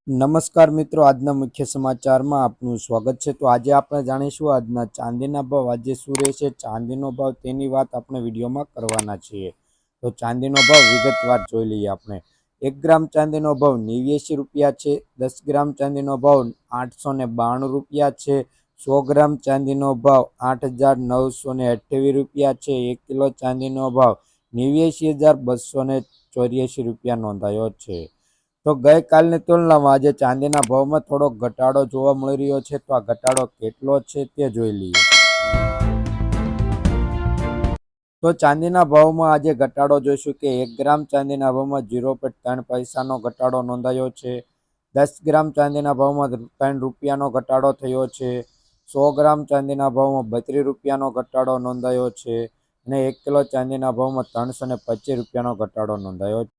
નમસ્કાર મિત્રો, આજના મુખ્ય સમાચારમાં આપનું સ્વાગત છે। તો આજે આપણે જાણીશું આજના ચાંદીના ભાવ આજે શું રહેશે, ચાંદીનો ભાવ તેની વાત આપણે વિડીયોમાં કરવાના છીએ। તો ચાંદીનો ભાવ વિગતવાર જોઈ લઈએ આપણે। 1 ગ્રામ ચાંદીનો ભાવ 89 રૂપિયા છે। 10 ગ્રામ ચાંદીનો ભાવ 892 રૂપિયા છે। 100 ગ્રામ ચાંદીનો ભાવ 8928 રૂપિયા છે। 1 કિલો ચાંદીનો ભાવ 89,284 રૂપિયા નોંધાયો છે। તો ગઈકાલની તુલનામાં આજે ચાંદીના ભાવમાં થોડો ઘટાડો જોવા મળી રહ્યો છે। તો આ ઘટાડો કેટલો છે તે જોઈ લઈએ। તો ચાંદીના ભાવમાં આજે ઘટાડો જોઈશું કે 1 ગ્રામ ચાંદીના ભાવમાં 0.3 પૈસાનો ઘટાડો નોંધાયો છે। 10 ગ્રામ ચાંદીના ભાવમાં 3 રૂપિયાનો ઘટાડો થયો છે। 100 ગ્રામ ચાંદીના ભાવમાં 32 રૂપિયાનો ઘટાડો નોંધાયો છે અને 1 કિલો ચાંદીના ભાવમાં 325 રૂપિયાનો ઘટાડો નોંધાયો છે।